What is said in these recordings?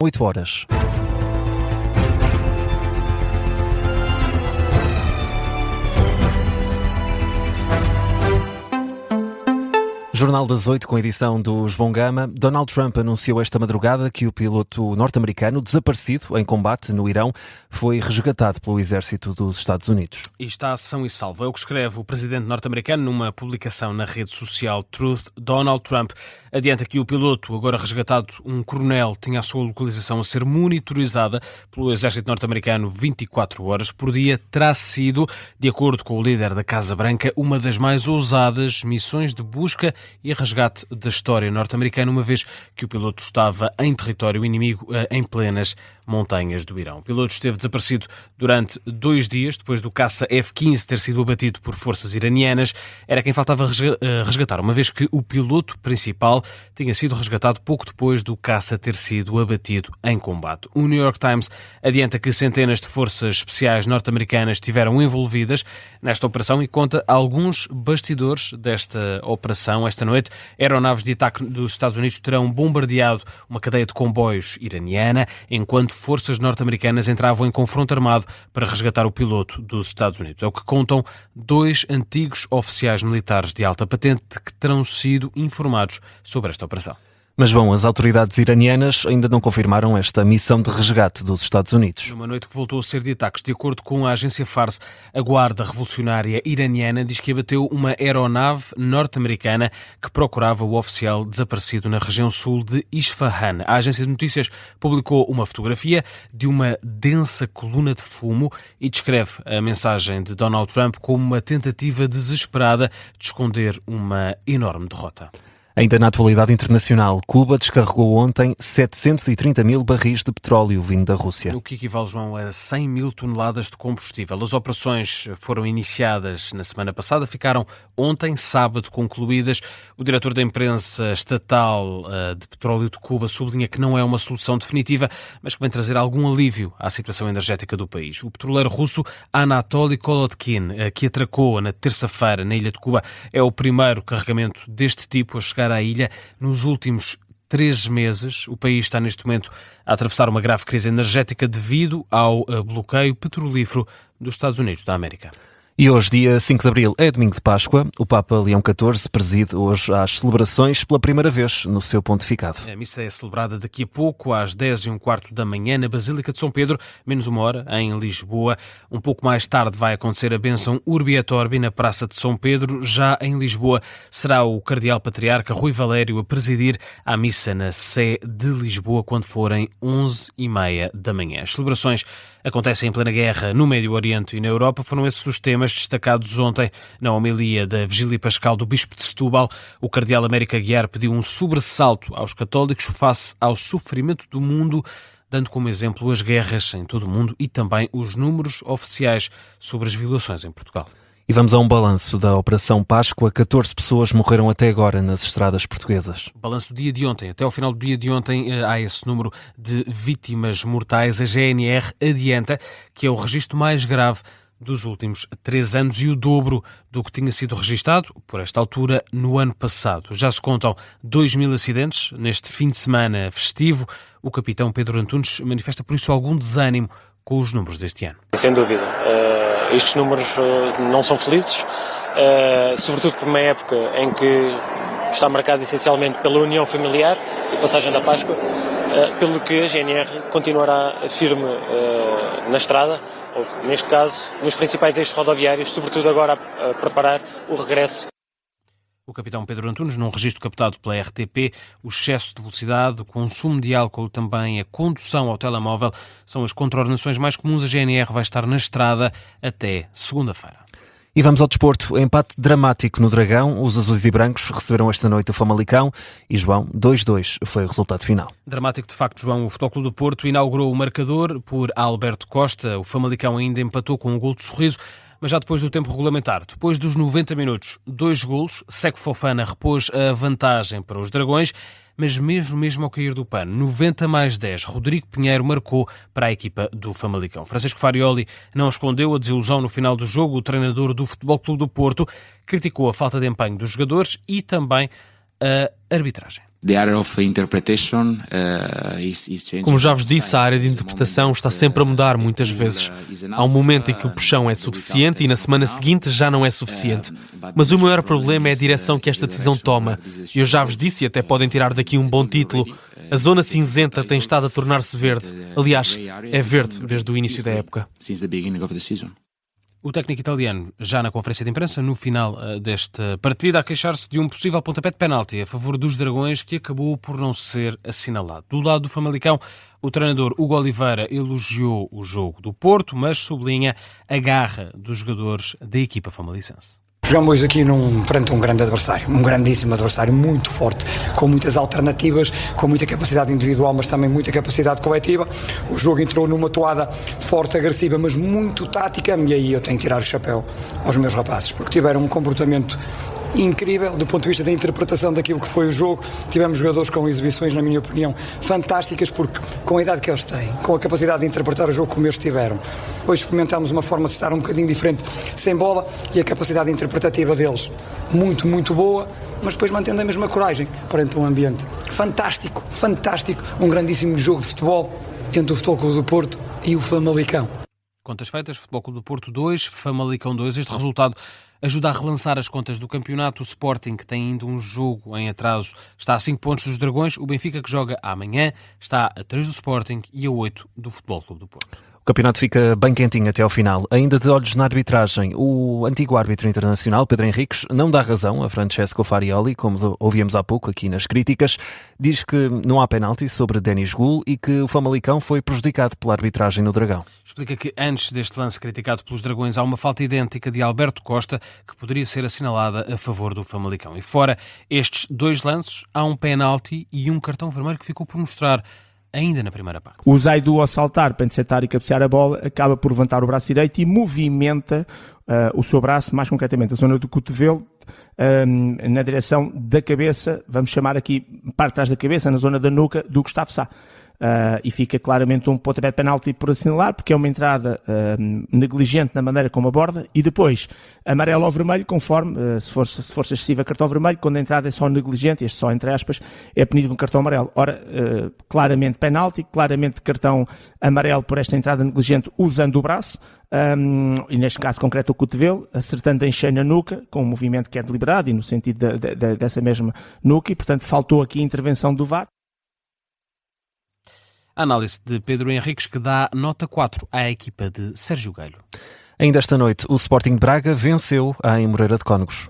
8 horas. Jornal das 8, com a edição do João Gama. Donald Trump anunciou esta madrugada que o piloto norte-americano desaparecido em combate no Irão foi resgatado pelo exército dos Estados Unidos. E está são e salvo. É o que escreve o presidente norte-americano numa publicação na rede social Truth. Donald Trump adianta que o piloto, agora resgatado, um coronel, tinha a sua localização a ser monitorizada pelo exército norte-americano 24 horas por dia. Terá sido, de acordo com o líder da Casa Branca, uma das mais ousadas missões de busca e resgate da história norte-americana, uma vez que o piloto estava em território inimigo em plenas montanhas do Irão. O piloto esteve desaparecido durante 2 dias, depois do caça F-15 ter sido abatido por forças iranianas. Era quem faltava resgatar, uma vez que o piloto principal tinha sido resgatado pouco depois do caça ter sido abatido em combate. O New York Times adianta que centenas de forças especiais norte-americanas estiveram envolvidas nesta operação e conta alguns bastidores desta operação. Esta noite, aeronaves de ataque dos Estados Unidos terão bombardeado uma cadeia de comboios iraniana, enquanto forças norte-americanas entravam em confronto armado para resgatar o piloto dos Estados Unidos. É o que contam 2 antigos oficiais militares de alta patente que terão sido informados sobre esta operação. Mas as autoridades iranianas ainda não confirmaram esta missão de resgate dos Estados Unidos. Numa noite que voltou a ser de ataques, de acordo com a agência Fars, a Guarda Revolucionária Iraniana diz que abateu uma aeronave norte-americana que procurava o oficial desaparecido na região sul de Isfahan. A agência de notícias publicou uma fotografia de uma densa coluna de fumo e descreve a mensagem de Donald Trump como uma tentativa desesperada de esconder uma enorme derrota. Ainda na atualidade internacional, Cuba descarregou ontem 730 mil barris de petróleo vindo da Rússia. O que equivale, João, a 100 mil toneladas de combustível. As operações foram iniciadas na semana passada, ficaram ontem, sábado, concluídas. O diretor da imprensa estatal de petróleo de Cuba sublinha que não é uma solução definitiva, mas que vem trazer algum alívio à situação energética do país. O petroleiro russo Anatoly Kolotkin, que atracou na terça-feira na ilha de Cuba, é o primeiro carregamento deste tipo a chegar à ilha nos últimos 3 meses. O país está neste momento a atravessar uma grave crise energética devido ao bloqueio petrolífero dos Estados Unidos da América. E hoje, dia 5 de abril, é domingo de Páscoa. O Papa Leão XIV preside hoje às celebrações pela primeira vez no seu pontificado. A missa é celebrada daqui a pouco, às 10h15 da manhã, na Basílica de São Pedro, menos uma hora, em Lisboa. Um pouco mais tarde vai acontecer a bênção Urbi et Orbi na Praça de São Pedro. Já em Lisboa será o Cardeal Patriarca Rui Valério a presidir a missa na Sé de Lisboa, quando forem 11h30 da manhã. As celebrações acontecem em plena guerra no Médio Oriente e na Europa. Foram esses os temas destacados ontem na homilia da Vigília Pascal do Bispo de Setúbal. O cardeal Américo Aguiar pediu um sobressalto aos católicos face ao sofrimento do mundo, dando como exemplo as guerras em todo o mundo e também os números oficiais sobre as violações em Portugal. E vamos a um balanço da Operação Páscoa. 14 pessoas morreram até agora nas estradas portuguesas. Balanço do dia de ontem. Até ao final do dia de ontem há esse número de vítimas mortais. A GNR adianta que é o registro mais grave dos últimos 3 anos e o dobro do que tinha sido registado, por esta altura, no ano passado. Já se contam 2.000 acidentes neste fim de semana festivo. O capitão Pedro Antunes manifesta por isso algum desânimo com os números deste ano. Sem dúvida. Estes números não são felizes, sobretudo por uma época em que está marcada essencialmente pela união familiar e passagem da Páscoa, pelo que a GNR continuará firme na estrada, ou neste caso, nos principais eixos rodoviários, sobretudo agora a preparar o regresso. O capitão Pedro Antunes, num registro captado pela RTP, o excesso de velocidade, o consumo de álcool, também a condução ao telemóvel, são as contraordenações mais comuns. A GNR vai estar na estrada até segunda-feira. E vamos ao desporto. Empate dramático no Dragão. Os azuis e brancos receberam esta noite o Famalicão e, João, 2-2 foi o resultado final. Dramático de facto, João. O Futebol Clube do Porto inaugurou o marcador por Alberto Costa. O Famalicão ainda empatou com um gol de Sorriso, mas já depois do tempo regulamentar. Depois dos 90 minutos, 2 golos, Seco Fofana repôs a vantagem para os Dragões, mas mesmo ao cair do pano, 90+10, Rodrigo Pinheiro marcou para a equipa do Famalicão. Francisco Farioli não escondeu a desilusão no final do jogo. O treinador do Futebol Clube do Porto criticou a falta de empenho dos jogadores e também a arbitragem. Como já vos disse, a área de interpretação está sempre a mudar muitas vezes. Há um momento em que o puxão é suficiente e na semana seguinte já não é suficiente. Mas o maior problema é a direção que esta decisão toma. E eu já vos disse, e até podem tirar daqui um bom título, a zona cinzenta tem estado a tornar-se verde. Aliás, é verde desde o início da época. O técnico italiano, já na conferência de imprensa, no final desta partida, a queixar-se de um possível pontapé de penalti a favor dos Dragões, que acabou por não ser assinalado. Do lado do Famalicão, o treinador Hugo Oliveira elogiou o jogo do Porto, mas sublinha a garra dos jogadores da equipa famalicense. Jogamos hoje aqui perante um grande adversário, um grandíssimo adversário, muito forte, com muitas alternativas, com muita capacidade individual, mas também muita capacidade coletiva. O jogo entrou numa toada forte, agressiva, mas muito tática, e aí eu tenho que tirar o chapéu aos meus rapazes, porque tiveram um comportamento incrível do ponto de vista da interpretação daquilo que foi o jogo. Tivemos jogadores com exibições, na minha opinião, fantásticas, porque com a idade que eles têm, com a capacidade de interpretar o jogo como eles tiveram. Hoje experimentámos uma forma de estar um bocadinho diferente sem bola e a capacidade interpretativa deles muito, muito boa, mas depois mantendo a mesma coragem perante um ambiente fantástico, fantástico, um grandíssimo jogo de futebol entre o Futebol Clube do Porto e o Famalicão. Contas feitas, Futebol Clube do Porto 2, Famalicão 2. Este resultado ajuda a relançar as contas do campeonato. O Sporting, que tem ainda um jogo em atraso, está a 5 pontos dos Dragões. O Benfica, que joga amanhã, está a 3 do Sporting e a 8 do Futebol Clube do Porto. O campeonato fica bem quentinho até ao final. Ainda de olhos na arbitragem, o antigo árbitro internacional, Pedro Henriques, não dá razão a Francesco Farioli, como ouvíamos há pouco aqui nas críticas. Diz que não há penalti sobre Denis Gul e que o Famalicão foi prejudicado pela arbitragem no Dragão. Explica que antes deste lance criticado pelos Dragões há uma falta idêntica de Alberto Costa que poderia ser assinalada a favor do Famalicão. E fora estes dois lances, há um penalti e um cartão vermelho que ficou por mostrar ainda na primeira parte. O Zaidu, ao saltar para interceptar e cabecear a bola, acaba por levantar o braço direito e movimenta o seu braço, mais concretamente a zona do cotovelo, na direção da cabeça, vamos chamar aqui parte de trás da cabeça, na zona da nuca do Gustavo Sá. E fica claramente um pontapé de penalti por assinalar, porque é uma entrada negligente na maneira como aborda, e depois amarelo ou vermelho, conforme, se for excessiva, cartão vermelho. Quando a entrada é só negligente, este só entre aspas, é punido com cartão amarelo. Ora, claramente penalti, claramente cartão amarelo por esta entrada negligente usando o braço, e neste caso concreto o cotovelo, acertando em cheio na nuca, com um movimento que é deliberado e no sentido dessa mesma nuca, e portanto faltou aqui a intervenção do VAR. A análise de Pedro Henriques, que dá nota 4 à equipa de Sérgio Guelho. Ainda esta noite, o Sporting de Braga venceu em Moreira de Cónegos.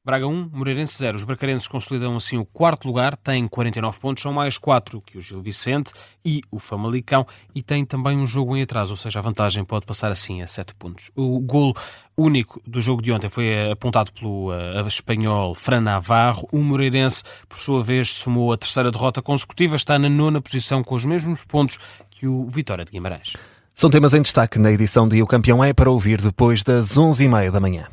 Braga 1, Moreirense 0. Os bracarenses consolidam assim o quarto lugar, têm 49 pontos, são mais 4 que o Gil Vicente e o Famalicão, e tem também um jogo em atraso, ou seja, a vantagem pode passar assim a 7 pontos. O golo único do jogo de ontem foi apontado pelo espanhol Fran Navarro. O Moreirense, por sua vez, somou a terceira derrota consecutiva, está na 9ª posição com os mesmos pontos que o Vitória de Guimarães. São temas em destaque na edição de O Campeão é para ouvir depois das 11h30 da manhã.